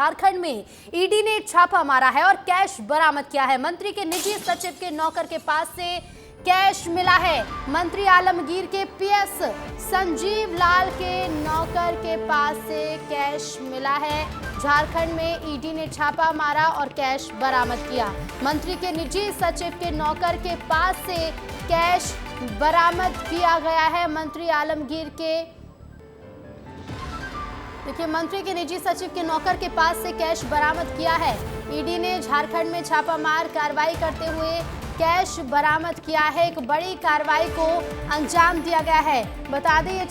झारखंड में ईडी ने छापा मारा है और कैश बरामद किया है। मंत्री के निजी सचिव के नौकर के पास से कैश मिला है। मंत्री आलमगीर के पीएस संजीव लाल के नौकर के पास से कैश मिला है। झारखंड में ईडी ने छापा मारा और कैश बरामद किया। मंत्री के निजी सचिव के नौकर के पास से कैश बरामद किया गया है। मंत्री आलमगीर के देखिए, मंत्री के निजी सचिव के नौकर के पास से कैश बरामद किया है। ईडी ने झारखंड में छापामार कार्रवाई करते हुए कैश बरामद किया है। एक बड़ी कार्रवाई को अंजाम दिया गया है। बता दें, ये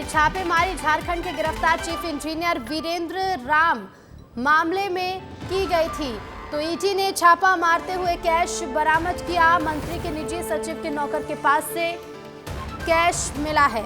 छापेमारी झारखंड के गिरफ्तार चीफ इंजीनियर वीरेंद्र राम मामले में की गई थी। तो ईडी ने छापा मारते हुए कैश बरामद किया। मंत्री के निजी सचिव के नौकर के पास से कैश मिला है।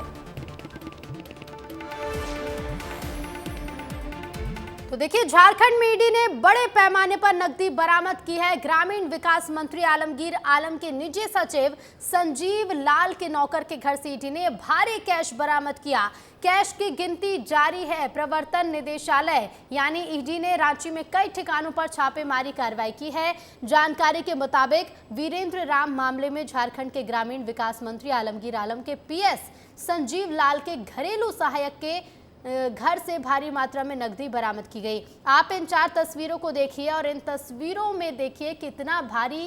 तो देखिए, झारखंड में ईडी ने बड़े पैमाने पर नकदी बरामद की है। ग्रामीण विकास मंत्री आलमगीर आलम के निजी सचिव संजीव लाल के नौकर के घर से ईडी ने भारी कैश बरामद किया। कैश की गिनती जारी है। प्रवर्तन निदेशालय यानी ईडी ने रांची में कई ठिकानों पर छापेमारी कार्रवाई की है। जानकारी के मुताबिक वीरेंद्र राम मामले में झारखंड के ग्रामीण विकास मंत्री आलमगीर आलम के पीएस संजीव लाल के घरेलू सहायक के घर से भारी मात्रा में नकदी बरामद की गई। आप इन 4 तस्वीरों को देखिए और इन तस्वीरों में देखिए कितना भारी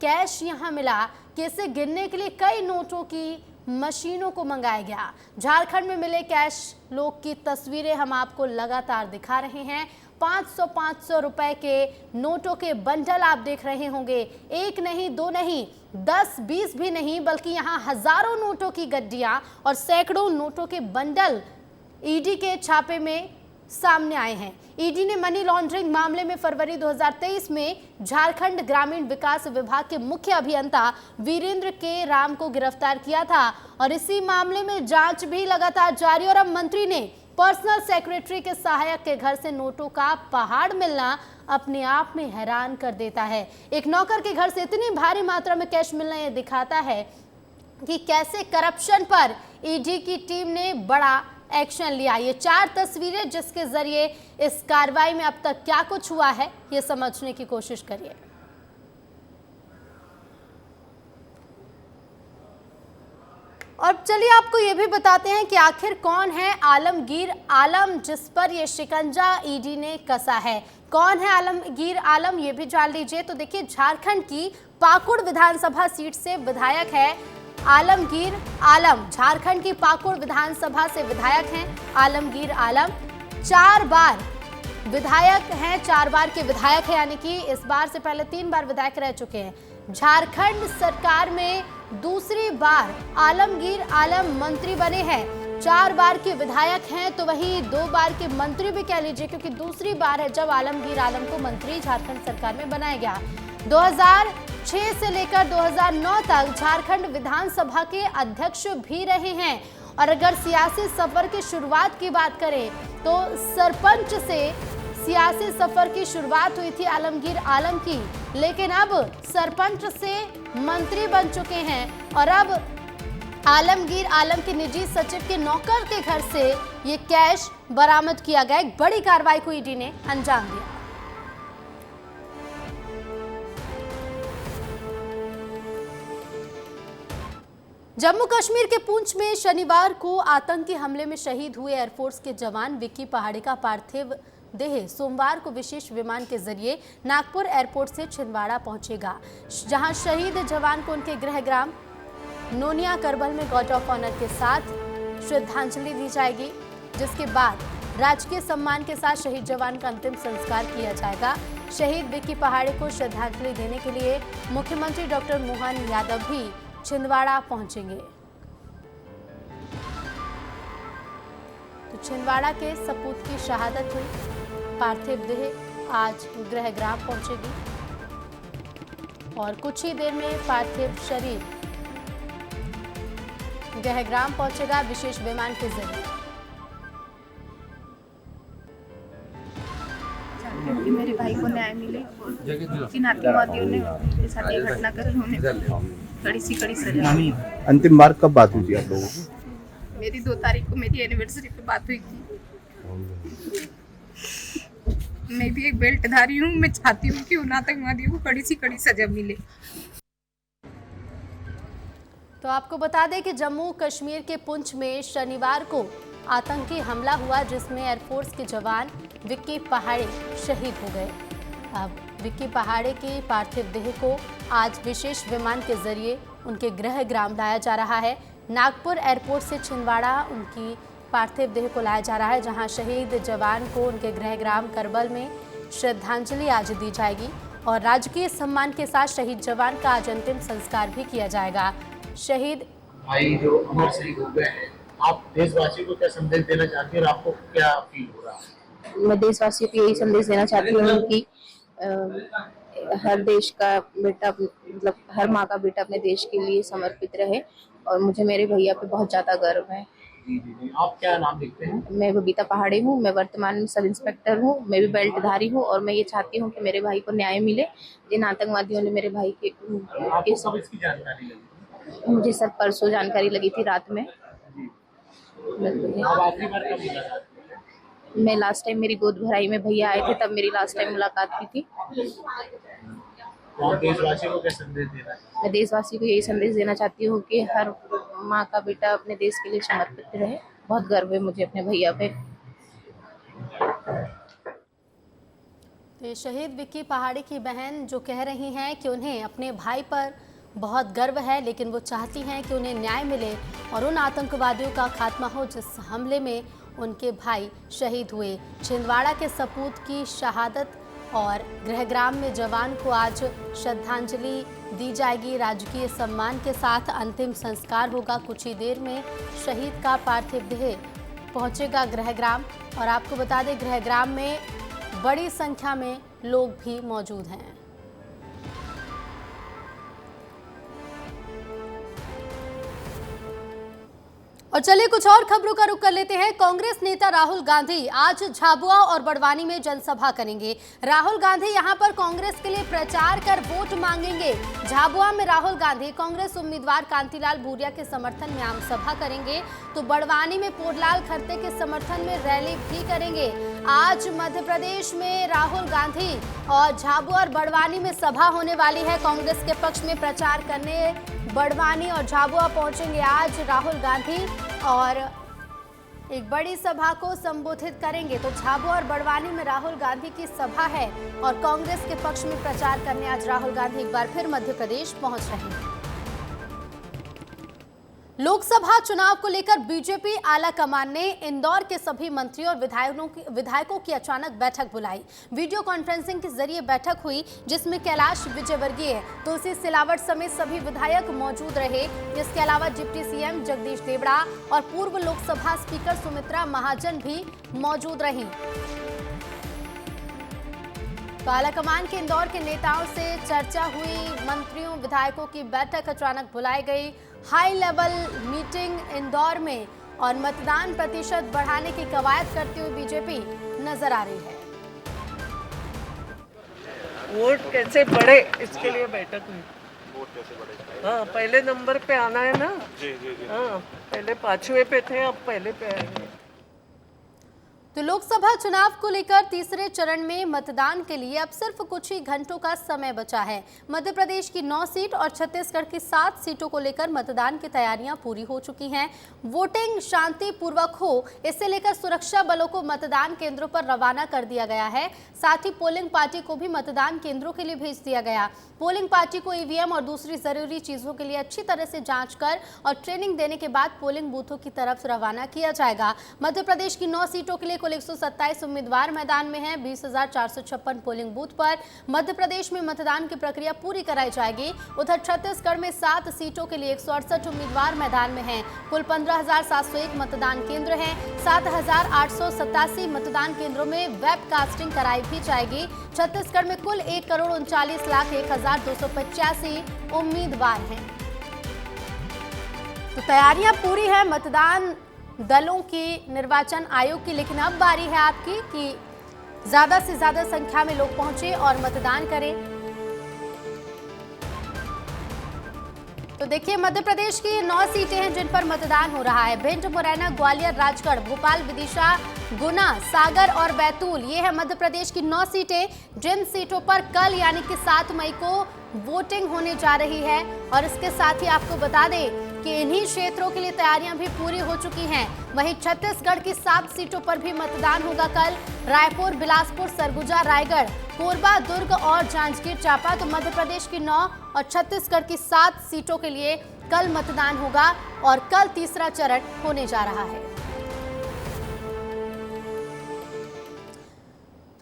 कैश यहां मिला कि इसे गिनने के लिए कई नोटों की मशीनों को मंगाया गया। झारखंड में मिले कैश लोग की तस्वीरें हम आपको लगातार दिखा रहे हैं। 500 रुपए के नोटों के बंडल आप देख रहे होंगे। एक नहीं, दो नहीं, 10, 20 भी नहीं, बल्कि यहाँ हजारों नोटों की गड्डियां और सैकड़ों नोटों के बंडल ईडी के छापे में सामने आए हैं। ईडी ने मनी लॉन्ड्रिंग मामले में फरवरी 2023 में झारखंड ग्रामीण विकास विभाग के मुख्य अभियंता वीरेंद्र के राम को गिरफ्तार किया था और इसी मामले में जांच भी लगातार जारी। और अब मंत्री ने पर्सनल सेक्रेटरी के सहायक के घर से नोटों का पहाड़ मिलना अपने आप में हैरान कर देता है। एक नौकर के घर से इतनी भारी मात्रा में कैश मिलना यह दिखाता है कि कैसे करप्शन पर ईडी की टीम ने बड़ा एक्शन लिया। ये 4 तस्वीरें जिसके जरिए इस कार्रवाई में अब तक क्या कुछ हुआ है ये समझने की कोशिश करिए। और चलिए आपको ये भी बताते हैं कि आखिर कौन है आलमगीर आलम जिस पर ये शिकंजा ईडी ने कसा है। कौन है आलमगीर आलम ये भी जान लीजिए। तो देखिए, झारखंड की पाकुड़ विधानसभा सीट से विधायक है आलमगीर आलम। झारखंड की पाकुड़ विधानसभा से विधायक हैं आलमगीर आलम। 4 बार विधायक हैं, 4 बार के विधायक हैं, यानी कि इस बार से पहले 3 बार विधायक रह चुके हैं। झारखंड सरकार में दूसरी बार आलमगीर आलम मंत्री बने हैं। 4 बार के विधायक हैं तो वहीं 2 बार के मंत्री भी कह लीजिए, क्योंकि दूसरी बार है जब आलमगीर आलम को मंत्री झारखंड सरकार में बनाया गया। 2006 से लेकर 2009 तक झारखंड विधानसभा के अध्यक्ष भी रहे हैं। और अगर सियासी सफर की शुरुआत की बात करें तो सरपंच से सियासी सफर की शुरुआत हुई थी आलमगीर आलम की, लेकिन अब सरपंच से मंत्री बन चुके हैं। और अब आलमगीर आलम के निजी सचिव के नौकर के घर से ये कैश बरामद किया गया। एक बड़ी कार्रवाई को ईडी ने अंजाम दिया। जम्मू कश्मीर के पुंछ में शनिवार को आतंकी हमले में शहीद हुए एयरफोर्स के जवान विक्की पहाड़ी का पार्थिव देह सोमवार को विशेष विमान के जरिए नागपुर एयरपोर्ट से छिंदवाड़ा पहुंचेगा, जहां शहीद जवान को उनके गृह ग्राम नोनिया करबल में गार्ड ऑफ ऑनर के साथ श्रद्धांजलि दी जाएगी, जिसके बाद राजकीय सम्मान के साथ शहीद जवान का अंतिम संस्कार किया जाएगा। शहीद विक्की पहाड़ी को श्रद्धांजलि देने के लिए मुख्यमंत्री डॉक्टर मोहन यादव भी छिंदवाड़ा पहुंचेंगे। तो छिंदवाड़ा के सपूत की शहादत हुई। पार्थिव देह आज गृह ग्राम पहुंचेगी और कुछ ही देर में पार्थिव शरीर गृह ग्राम पहुंचेगा विशेष विमान के जरिए। कि मेरे भाई को न्याय मिले, जिन आतंकवादियों ने मेरे साथ ये घटना करी उन्हें कड़ी सजा। अंतिम बार कब बात हुई थी आप लोगों की? मेरी 2 तारीख को मेरी एनिवर्सरी पे बात हुई थी। मैं भी एक बेल्टधारी हूँ। मैं चाहती हूँ कि उन आतंकवादियों को कड़ी सी कड़ी सजा मिले। तो आपको बता दें कि जम्मू कश्मीर के पुंछ में शनिवार को आतंकी हमला हुआ, जिसमें एयरफोर्स के जवान विक्की पहाड़े शहीद हो गए। अब विक्की पहाड़े की पार्थिव देह को आज विशेष विमान के जरिए उनके गृह ग्राम लाया जा रहा है। नागपुर एयरपोर्ट से छिंदवाड़ा उनकी पार्थिव देह को लाया जा रहा है, जहां शहीद जवान को उनके गृह ग्राम करबल में श्रद्धांजलि आज दी जाएगी और राजकीय सम्मान के साथ शहीद जवान का आज अंतिम संस्कार भी किया जाएगा। शहीद भाई जो अमर शहीद हो गए हैं, आप देशवासियों को क्या संदेश देना चाहते हैं और आपको क्या फील हो रहा है? मैं देशवासियों को यही संदेश देना चाहती हूँ कि हर देश का बेटा, मतलब हर माँ का बेटा अपने देश के लिए समर्पित रहे और मुझे मेरे भैया पे बहुत ज़्यादा गर्व है। जी। आप क्या नाम लिखते हैं? मैं बबीता पहाड़े हूँ। मैं वर्तमान में सब इंस्पेक्टर हूँ। मैं भी बेल्टधारी हूँ और मैं ये चाहती हूँ कि मेरे भाई को न्याय मिले। जिन आतंकवादियों ने मेरे भाई के आपको कब इसकी जानकारी लगी? मुझे सर परसों जानकारी लगी थी रात में। अब आखिरी बार कब मिला? मैं लास्ट टाइम मेरी गोद भराई में भैया आए थे, तब मेरी लास्ट टाइम मुलाकात की थी। और देशवासियों को क्या संदेश देना है? मैं देशवासी को यही संदेश देना चाहती हूँ कि हर माँ का बेटा अपने देश के लिए समर्पित रहे। बहुत गर्व है मुझे अपने भैया पे। तो शहीद विक्की पहाड़ी की बहन जो कह रही हैं कि उन्हें अपने भाई पर बहुत गर्व है, लेकिन वो चाहती हैं कि उन्हें न्याय मिले और उन आतंकवादियों का खात्मा हो जिस हमले में उनके भाई शहीद हुए। छिंदवाड़ा के सपूत की शहादत और गृहग्राम में जवान को आज श्रद्धांजलि दी जाएगी। राजकीय सम्मान के साथ अंतिम संस्कार होगा। कुछ ही देर में शहीद का पार्थिव देह पहुंचेगा गृहग्राम और आपको बता दें गृहग्राम में बड़ी संख्या में लोग भी मौजूद हैं। और चलिए कुछ और खबरों का रुख कर लेते हैं। कांग्रेस नेता राहुल गांधी आज झाबुआ और बड़वानी में जनसभा करेंगे। राहुल गांधी यहां पर कांग्रेस के लिए प्रचार कर वोट मांगेंगे। झाबुआ में राहुल गांधी कांग्रेस उम्मीदवार कांतिलाल भूरिया के समर्थन में आम सभा करेंगे, तो बड़वानी में पोरलाल खरते के समर्थन में रैली भी करेंगे। आज मध्य प्रदेश में राहुल गांधी और झाबुआ और बड़वानी में सभा होने वाली है। कांग्रेस के पक्ष में प्रचार करने बड़वानी और झाबुआ पहुंचेंगे आज राहुल गांधी और एक बड़ी सभा को संबोधित करेंगे। तो झाबुआ और बड़वानी में राहुल गांधी की सभा है और कांग्रेस के पक्ष में प्रचार करने आज राहुल गांधी एक बार फिर मध्य प्रदेश पहुंच रहे हैं। लोकसभा चुनाव को लेकर बीजेपी आला कमान ने इंदौर के सभी मंत्रियों और विधायकों की अचानक बैठक बुलाई। वीडियो कॉन्फ्रेंसिंग के जरिए बैठक हुई, जिसमें कैलाश विजयवर्गीय, तुलसी सिलावट समेत सभी विधायक मौजूद रहे। इसके अलावा डिप्टी सीएम जगदीश देवड़ा और पूर्व लोकसभा स्पीकर सुमित्रा महाजन भी मौजूद रहीं। आलाकमान के इंदौर के नेताओं से चर्चा हुई। मंत्रियों विधायकों की बैठक अचानक बुलाई गई। हाई लेवल मीटिंग इंदौर में और मतदान प्रतिशत बढ़ाने की कवायद करती हुई बीजेपी नजर आ रही है। वोट कैसे बढ़े इसके लिए बैठक हुई। वोट कैसे बढ़े? हाँ, पहले नंबर पे आना है ना। जी। हाँ, पहले 5वें पे थे, अब पहले पे आएंगे। तो लोकसभा चुनाव को लेकर तीसरे चरण में मतदान के लिए अब सिर्फ कुछ ही घंटों का समय बचा है। मध्य प्रदेश की 9 सीट और छत्तीसगढ़ की 7 सीटों को लेकर मतदान की तैयारियां पूरी हो चुकी हैं। वोटिंग शांतिपूर्वक हो, इससे लेकर सुरक्षा बलों को मतदान केंद्रों पर रवाना कर दिया गया है। साथ ही पोलिंग पार्टी को भी मतदान केंद्रों के लिए भेज दिया गया। पोलिंग पार्टी को ईवीएम और दूसरी जरूरी चीजों के लिए अच्छी तरह से जांच कर और ट्रेनिंग देने के बाद पोलिंग बूथों की तरफ रवाना किया जाएगा। मध्य प्रदेश की 9 सीटों के लिए कुल 127 उम्मीदवार मैदान में हैं। 20,456 पोलिंग बूथ पर मध्य प्रदेश में मतदान की प्रक्रिया पूरी कराई जाएगी। उधर छत्तीसगढ़ में 7 सीटों के लिए 168 उम्मीदवार मैदान में हैं। कुल 15,701 मतदान केंद्र हैं। 7,887 मतदान केंद्रों में वेबकास्टिंग कराई भी जाएगी। छत्तीसगढ़ में कुल 1,39,01,285 उम्मीदवार हैं। तो तैयारियां पूरी है मतदान दलों की, निर्वाचन आयोग की, लेकिन अब बारी है आपकी कि ज्यादा से ज्यादा संख्या में लोग पहुंचे और मतदान करें। तो देखिए मध्य प्रदेश की 9 सीटें हैं जिन पर मतदान हो रहा है। भिंड, मुरैना, ग्वालियर, राजगढ़, भोपाल, विदिशा, गुना, सागर और बैतूल, ये है मध्य प्रदेश की 9 सीटें, जिन सीटों पर कल यानी कि 7 मई को वोटिंग होने जा रही है। और इसके साथ ही आपको बता दें कि इन्हीं क्षेत्रों के लिए तैयारियां भी पूरी हो चुकी हैं। वहीं छत्तीसगढ़ की 7 सीटों पर भी मतदान होगा कल। रायपुर, बिलासपुर, सरगुजा, रायगढ़, कोरबा, दुर्ग और जांजगीर चांपा। तो मध्य प्रदेश की 9 और छत्तीसगढ़ की 7 सीटों के लिए कल मतदान होगा और कल तीसरा चरण होने जा रहा है।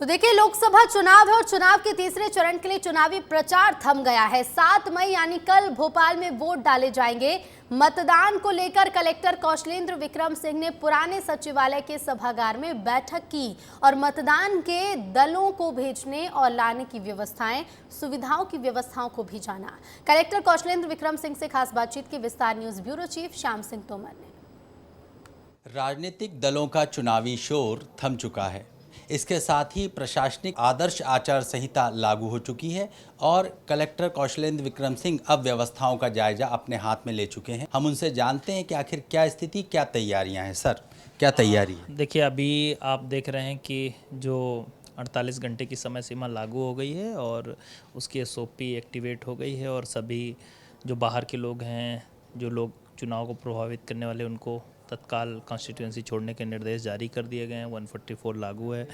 तो देखिए, लोकसभा चुनाव है और चुनाव के तीसरे चरण के लिए चुनावी प्रचार थम गया है। 7 मई यानी कल भोपाल में वोट डाले जाएंगे। मतदान को लेकर कलेक्टर कौशलेंद्र विक्रम सिंह ने पुराने सचिवालय के सभागार में बैठक की और मतदान के दलों को भेजने और लाने की व्यवस्थाएं, सुविधाओं की व्यवस्थाओं को भी जाना। कलेक्टर कौशलेंद्र विक्रम सिंह से खास बातचीत की विस्तार news bureau chief Shyam Singh Tomar ने। राजनीतिक दलों का चुनावी शोर थम चुका है। इसके साथ ही प्रशासनिक आदर्श आचार संहिता लागू हो चुकी है और कलेक्टर कौशलेंद्र विक्रम सिंह अब व्यवस्थाओं का जायजा अपने हाथ में ले चुके हैं। हम उनसे जानते हैं कि आखिर क्या स्थिति, क्या तैयारियां हैं। सर, क्या तैयारी है? देखिए, अभी आप देख रहे हैं कि जो 48 घंटे की समय सीमा लागू हो गई है और उसकी SOP एक्टिवेट हो गई है और सभी जो बाहर के लोग हैं, जो लोग चुनाव को प्रभावित करने वाले, उनको तत्काल कॉन्स्टिट्यूएंसी छोड़ने के निर्देश जारी कर दिए गए हैं। 144 लागू है।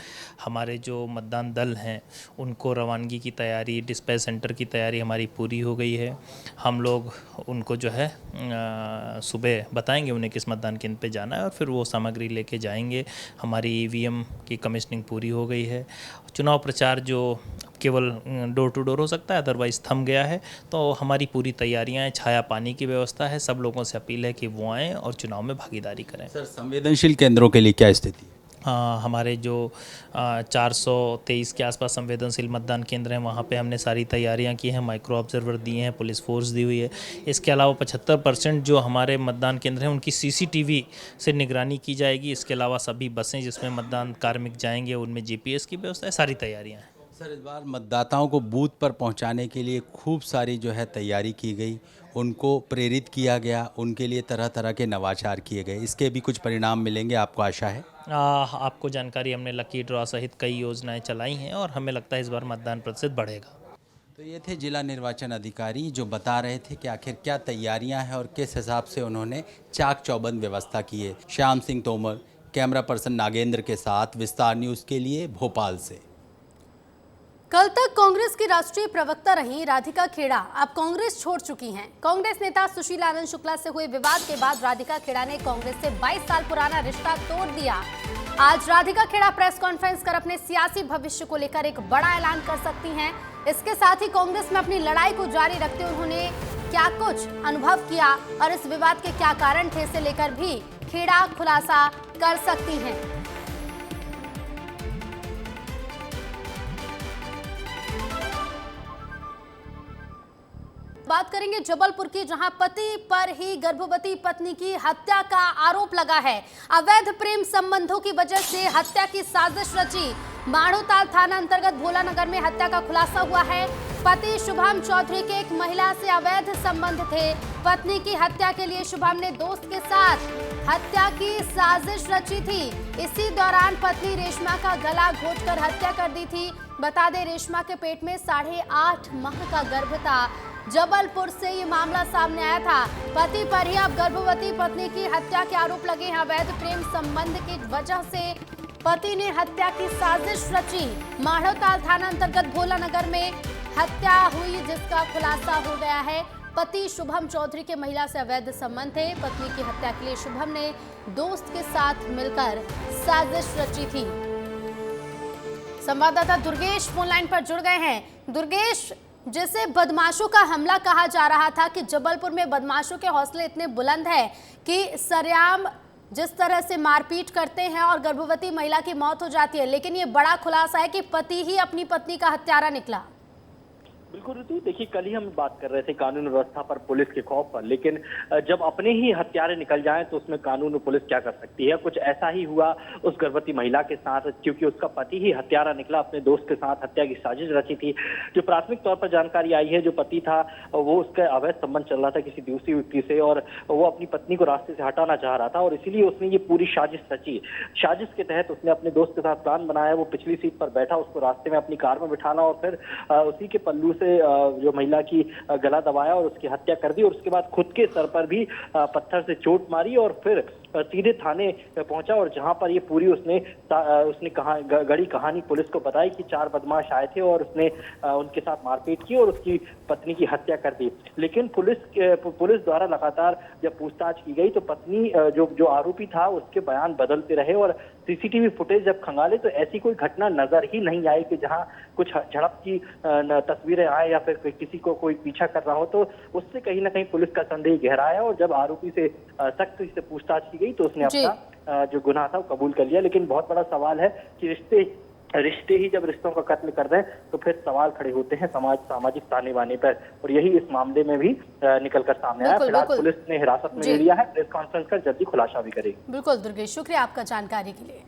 हमारे जो मतदान दल हैं उनको रवानगी की तैयारी, डिस्पैच सेंटर की तैयारी हमारी पूरी हो गई है। हम लोग उनको जो है सुबह बताएंगे उन्हें किस मतदान केंद्र पे जाना है और फिर वो सामग्री लेके जाएंगे। हमारी EVM की कमीशनिंग पूरी हो गई है। चुनाव प्रचार जो केवल डोर टू डोर हो सकता है, अदरवाइज थम गया है। तो हमारी पूरी तैयारियां हैं, छाया पानी की व्यवस्था है। सब लोगों से अपील है कि वो आएँ और चुनाव में भागीदारी करें। सर, संवेदनशील केंद्रों के लिए क्या स्थिति है? हमारे जो 423 के आसपास संवेदनशील मतदान केंद्र हैं, वहाँ पे हमने सारी तैयारियां की हैं। माइक्रो ऑब्जर्वर दिए हैं, पुलिस फोर्स दी हुई है। इसके अलावा 75% जो हमारे मतदान केंद्र हैं उनकी CCTV से निगरानी की जाएगी। इसके अलावा सभी बसें जिसमें मतदान कार्मिक जाएंगे उनमें GPS की व्यवस्था है। सारी तैयारियाँ हैं। सर, इस बार मतदाताओं को बूथ पर पहुंचाने के लिए खूब सारी जो है तैयारी की गई, उनको प्रेरित किया गया, उनके लिए तरह तरह के नवाचार किए गए। इसके भी कुछ परिणाम मिलेंगे, आपको आशा है? आपको जानकारी, हमने लकी ड्रॉ सहित कई योजनाएं चलाई हैं और हमें लगता है इस बार मतदान प्रतिशत बढ़ेगा। तो ये थे जिला निर्वाचन अधिकारी जो बता रहे थे कि आखिर क्या तैयारियां हैं और किस हिसाब से उन्होंने चाक चौबंद व्यवस्था की है। श्याम सिंह तोमर, कैमरा पर्सन नागेंद्र के साथ, विस्तार न्यूज़ के लिए भोपाल से। कल तक कांग्रेस की राष्ट्रीय प्रवक्ता रही राधिका खेड़ा अब कांग्रेस छोड़ चुकी हैं। कांग्रेस नेता सुशील आनंद शुक्ला से हुए विवाद के बाद राधिका खेड़ा ने कांग्रेस से 22 साल पुराना रिश्ता तोड़ दिया। आज राधिका खेड़ा प्रेस कॉन्फ्रेंस कर अपने सियासी भविष्य को लेकर एक बड़ा ऐलान कर सकती हैं। इसके साथ ही कांग्रेस में अपनी लड़ाई को जारी रखते उन्होंने क्या कुछ अनुभव किया और इस विवाद के क्या कारण थे, इसे लेकर भी खेड़ा खुलासा कर सकती हैं। बात करेंगे जबलपुर की, जहां पति पर ही गर्भवती पत्नी की हत्या का आरोप लगा है। अवैध प्रेम संबंधों की वजह से हत्या की साजिश रची। माड़ोताल थाना अंतर्गत भोलानगर में हत्या का खुलासा हुआ है। पति शुभम चौधरी के एक महिला से अवैध संबंध थे। पत्नी की हत्या के लिए शुभम ने दोस्त के साथ हत्या की साजिश रची थी। इसी दौरान पत्नी रेशमा का गला घोंटकर हत्या कर दी थी। बता दें, रेशमा के पेट में 8.5 माह का गर्भ था। जबलपुर से ये मामला सामने आया था। पति पर ही अब गर्भवती पत्नी की हत्या के आरोप लगे हैं। अवैध प्रेम संबंध की वजह से पति ने हत्या की साजिश रची। माड़ोताल थाना अंतर्गत भोलानगर में हत्या हुई, जिसका खुलासा हो गया है। पति शुभम चौधरी के महिला से अवैध संबंध थे। पत्नी की हत्या के लिए शुभम ने दोस्त के साथ मिलकर साजिश रची थी। संवाददाता दुर्गेश फोन लाइन पर जुड़ गए हैं। दुर्गेश, जैसे बदमाशों का हमला कहा जा रहा था कि जबलपुर में बदमाशों के हौसले इतने बुलंद है कि सरेआम जिस तरह से मारपीट करते हैं और गर्भवती महिला की मौत हो जाती है, लेकिन ये बड़ा खुलासा है कि पति ही अपनी पत्नी का हत्यारा निकला। बिल्कुल ऋतु, देखिए कल ही हम बात कर रहे थे कानून व्यवस्था पर, पुलिस के खौफ पर, लेकिन जब अपने ही हत्यारे निकल जाएं तो उसमें कानून और पुलिस क्या कर सकती है। कुछ ऐसा ही हुआ उस गर्भवती महिला के साथ, क्योंकि उसका पति ही हत्यारा निकला, अपने दोस्त के साथ हत्या की साजिश रची थी। जो प्राथमिक तौर पर जानकारी आई है, जो पति था वो उसका अवैध संबंध चल रहा था किसी दूसरी व्यक्ति से, और वो अपनी पत्नी को रास्ते से हटाना चाह रहा था, और इसीलिए उसने ये पूरी साजिश रची। साजिश के तहत उसने अपने दोस्त के साथ प्लान बनाया, वो पिछली सीट पर बैठा, उसको रास्ते में अपनी कार में बिठाना और फिर उसी के पल्लू से जो महिला की गला दबाया और उसकी हत्या कर दी, और उसके बाद खुद के सर पर भी पत्थर से चोट मारी और फिर सीधे थाने पहुंचा, और जहां पर ये पूरी उसने गढ़ी कहानी पुलिस को बताई कि 4 बदमाश आए थे और उसने उनके साथ मारपीट की और उसकी पत्नी की हत्या कर दी। लेकिन पुलिस द्वारा लगातार जब पूछताछ की गई तो पत्नी जो आरोपी था उसके बयान बदलते रहे, और सीसीटीवी फुटेज जब खंगाले तो ऐसी कोई घटना नजर ही नहीं आई कि जहां कुछ झड़प की तस्वीरें आए या फिर किसी को कोई पीछा कर रहा हो। तो उससे कहीं ना कहीं पुलिस का संदेह गहराया, और जब आरोपी से सख्ती से पूछताछ की गई तो उसने अपना जो गुनाह था वो कबूल कर लिया। लेकिन बहुत बड़ा सवाल है कि रिश्ते ही जब रिश्तों का कत्ल कर दें तो फिर सवाल खड़े होते हैं सामाजिक ताने बाने पर, और यही इस मामले में भी निकल कर सामने आया। फिलहाल पुलिस ने हिरासत में ले लिया है, प्रेस कॉन्फ्रेंस कर जल्दी खुलासा भी करेगी। बिल्कुल दुर्गेश, शुक्रिया आपका जानकारी के लिए।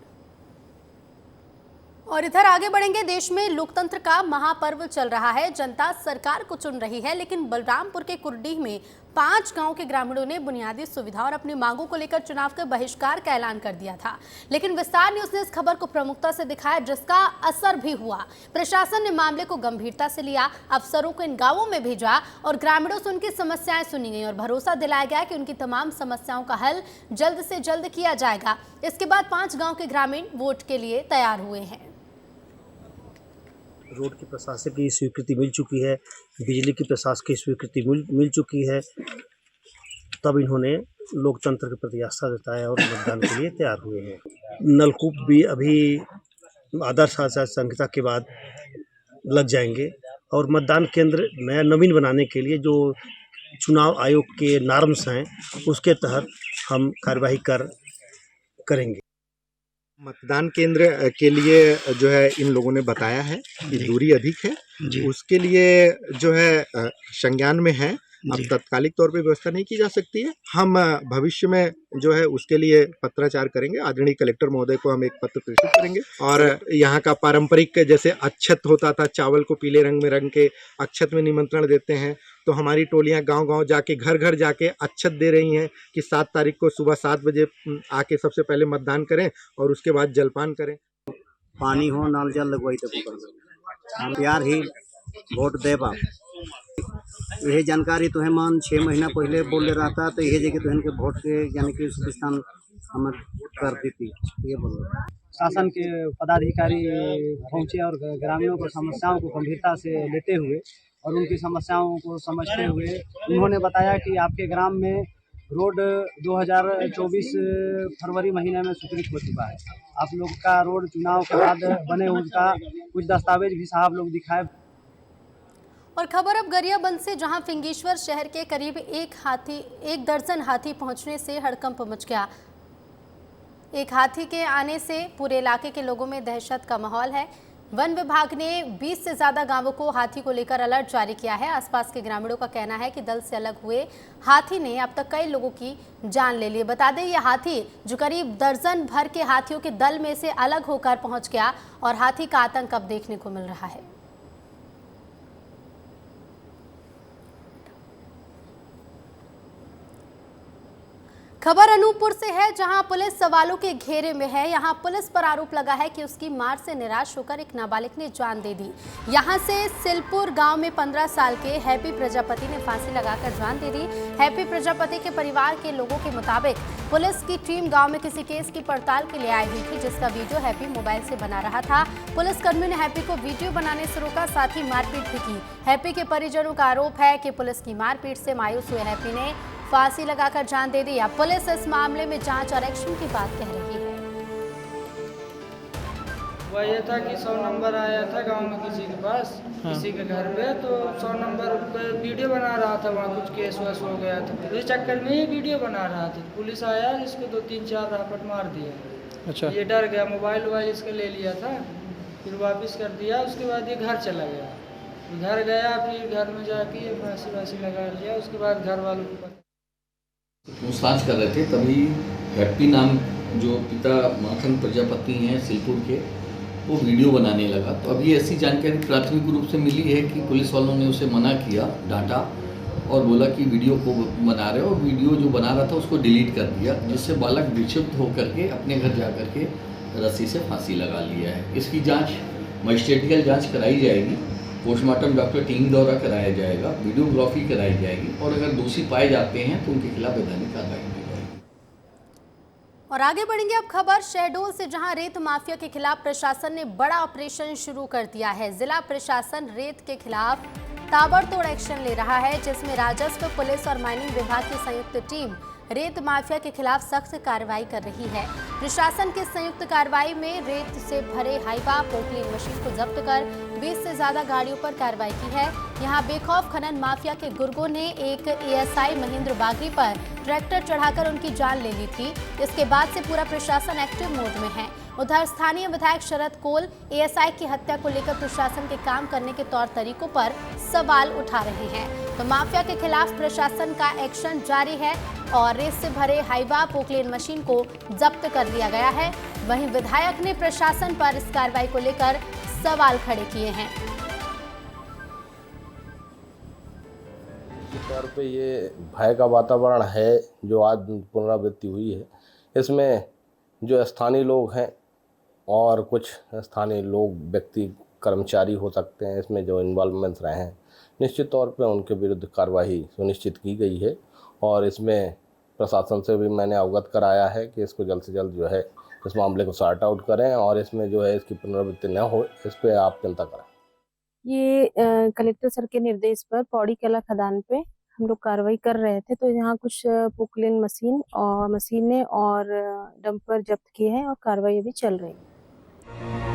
और इधर आगे बढ़ेंगे। देश में लोकतंत्र का महापर्व चल रहा है, जनता सरकार को चुन रही है, लेकिन बलरामपुर के कुरडीह में 5 गांव के ग्रामीणों ने बुनियादी सुविधा और अपनी मांगों को लेकर चुनाव के बहिष्कार का ऐलान कर दिया था। लेकिन विस्तार न्यूज ने इस खबर को प्रमुखता से दिखाया, जिसका असर भी हुआ। प्रशासन ने मामले को गंभीरता से लिया, अफसरों को इन गांवों में भेजा और ग्रामीणों से उनकी समस्याएं सुनी गई और भरोसा दिलाया गया कि उनकी तमाम समस्याओं का हल जल्द से जल्द किया जाएगा। इसके बाद 5 गाँव के ग्रामीण वोट के लिए तैयार हुए हैं। रोड की प्रशासन की स्वीकृति मिल चुकी है, बिजली की प्रशासन की स्वीकृति मिल चुकी है, तब इन्होंने लोकतंत्र के प्रति आस्था जताया और मतदान के लिए तैयार हुए हैं। नलकूप भी अभी आदर्श आचार संहिता के बाद लग जाएंगे, और मतदान केंद्र नया नवीन बनाने के लिए जो चुनाव आयोग के नॉर्म्स हैं उसके तहत हम कार्यवाही करेंगे। मतदान केंद्र के लिए जो है इन लोगों ने बताया है कि दूरी अधिक है, उसके लिए जो है संज्ञान में है। अब तत्कालिक तौर पे व्यवस्था नहीं की जा सकती है, हम भविष्य में जो है उसके लिए पत्राचार करेंगे। आदरणीय कलेक्टर महोदय को हम एक पत्र प्रेषित करेंगे, और यहाँ का पारंपरिक जैसे अक्षत होता था, चावल को पीले रंग में रंग के अक्षत में निमंत्रण देते हैं, तो हमारी टोलियाँ गांव-गांव जाके घर घर जाके अक्षत दे रही हैं कि 7 तारीख को सुबह 7 बजे आके सबसे पहले मतदान करें और उसके बाद जलपान करें। पानी हो नल जल लगवाई तो हम प्यार ही वोट दे पा। यह जानकारी तो है मान 6 महीना पहले बोले रहा था, तो यह जगह तो इनके वोट के यानी कि सुविधान हम कर दी थी, ये बोल रहा। शासन के पदाधिकारी पहुंचे और ग्रामीणों की समस्याओं को गंभीरता से लेते हुए और उनकी समस्याओं को समझते हुए उन्होंने बताया कि आपके ग्राम में रोड 2024 फरवरी महीने में स्वीकृत हो चुका है। आप लोग का रोड चुनाव के बाद बने, उनका कुछ दस्तावेज भी साहब लोग दिखाए। और खबर अब गरियाबंद से, जहां फिंगेश्वर शहर के करीब 1 दर्जन हाथी पहुंचने से हड़कंप मच गया। एक हाथी के आने से पूरे इलाके के लोगों में दहशत का माहौल है। वन विभाग ने 20 से ज़्यादा गांवों को हाथी को लेकर अलर्ट जारी किया है। आसपास के ग्रामीणों का कहना है कि दल से अलग हुए हाथी ने अब तक कई लोगों की जान ले ली। बता दें, यह हाथी जो करीब दर्जन भर के हाथियों के दल में से अलग होकर पहुंच गया, और हाथी का आतंक अब देखने को मिल रहा है। खबर अनूपपुर से है, जहां पुलिस सवालों के घेरे में है। यहां पुलिस पर आरोप लगा है कि उसकी मार से निराश होकर एक नाबालिग ने जान दे दी। यहां से सिलपुर गांव में 15 साल के हैप्पी प्रजापति ने फांसी लगाकर जान दे दी। हैप्पी प्रजापति के परिवार के लोगों के मुताबिक पुलिस की टीम गांव में किसी केस की पड़ताल के लिए आई हुई थी, जिसका वीडियो हैप्पी मोबाइल से बना रहा था। पुलिसकर्मियों ने हैप्पी को वीडियो बनाने से रोका, साथ ही मारपीट भी की। हैप्पी के परिजनों का आरोप है कि पुलिस की मारपीट से मायूस हुए हैप्पी ने फांसी लगाकर जान दे दी। पुलिस इस मामले में जांच और एक्शन की बात कह रही है। वह ये था कि 100 नंबर आया था गांव में किसी के पास, किसी के घर पे, तो 100 नंबर पे वीडियो बना रहा था, वहाँ कुछ केस वेस हो गया था, इस चक्कर में ये वीडियो बना रहा था। पुलिस आया, इसको 2-3-4 रापट मार दिया। अच्छा। ये डर गया, मोबाइल इसका ले लिया था, फिर वापस कर दिया। उसके बाद ये घर चला गया। घर गया, फिर घर में जाके ये फांसी वासी लगा लिया। उसके बाद घर वालों को पता पूछताछ कर रहे थे, तभी गट्टी नाम जो पिता माखन प्रजापति हैं सिलपुर के, वो वीडियो बनाने लगा। तो अभी ऐसी जानकारी प्राथमिक रूप से मिली है कि पुलिस वालों ने उसे मना किया, डांटा और बोला कि वीडियो को बना रहे हो, और वीडियो जो बना रहा था उसको डिलीट कर दिया, जिससे बालक विक्षिप्त होकर के अपने घर जा कर के रस्सी से फांसी लगा लिया है। इसकी जांच मजिस्ट्रेटियल जांच कराई जाएगी, पोस्टमार्टम डॉक्टर टीम द्वारा कराया जाएगा, वीडियोग्राफी कराई जाएगी, और अगर दोषी पाए जाते हैं तो उनके खिलाफ वैधानिक कार्रवाई की जाएगी। और आगे बढ़ेंगे अब खबर शहडोल से, जहां रेत माफिया के खिलाफ प्रशासन ने बड़ा ऑपरेशन शुरू कर दिया है। जिला प्रशासन रेत के खिलाफ ताबड़तोड़ एक्शन ले रहा है, जिसमें राजस्व, पुलिस और माइनिंग विभाग की संयुक्त टीम रेत माफिया के खिलाफ सख्त कार्रवाई कर रही है। प्रशासन की संयुक्त कार्रवाई में रेत से भरे हाइवा पोकलिंग मशीन को जब्त कर 20 से ज्यादा गाड़ियों पर कार्रवाई की है। यहां बेखौफ खनन माफिया के गुर्गों ने एक एएसआई महेंद्र बागरी पर ट्रैक्टर चढ़ाकर उनकी जान ले ली थी। इसके बाद से पूरा प्रशासन एक्टिव मोड में है। उधर स्थानीय विधायक शरद कोल एएसआई की हत्या को लेकर प्रशासन के काम करने के तौर तरीकों पर सवाल उठा रहे हैं। तो माफिया के खिलाफ प्रशासन का एक्शन जारी है और रेत से भरे हाइवा पोकलेन मशीन को जब्त कर लिया गया है। वहीं विधायक ने प्रशासन पर इस कार्रवाई को लेकर सवाल खड़े किए हैं। तौर पे ये भय का वातावरण है जो आज पुनरावृत्ति हुई है। इसमें जो स्थानीय लोग हैं और कुछ स्थानीय लोग, व्यक्ति, कर्मचारी हो सकते हैं, इसमें जो इन्वॉल्वमेंट रहे हैं, निश्चित तौर पे उनके विरुद्ध कार्रवाई सुनिश्चित की गई है। और इसमें प्रशासन से भी मैंने अवगत कराया है कि इसको जल्द से जल्द जो है इस मामले को सॉर्ट आउट करें और इसमें जो है इसकी पुनरावृत्ति न हो, इस पर आप चिंता करें। ये कलेक्टर सर के निर्देश पर पौड़ी कला खदान पे हम लोग कार्रवाई कर रहे थे, तो यहाँ कुछ पोकलेन मशीनें और डंपर जब्त किए हैं और कार्रवाई अभी चल रही है।